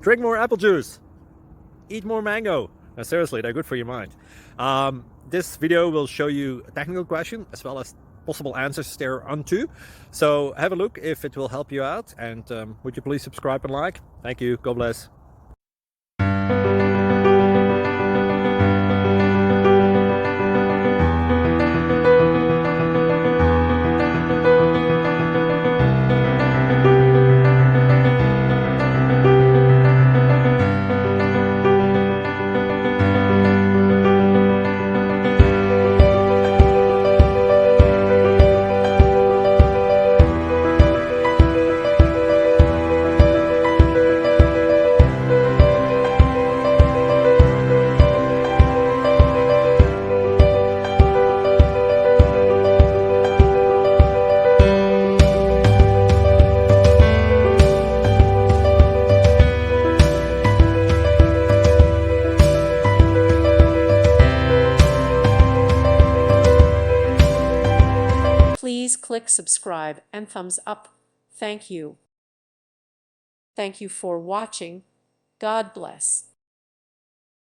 Drink more apple juice. Eat more mango. No, seriously, they're good for your mind. This video will show you a technical question as well as possible answers thereunto. So have a look if it will help you out, and would you please subscribe and like? Thank you. God bless. Please click subscribe and thumbs up. Thank you. Thank you for watching. God bless.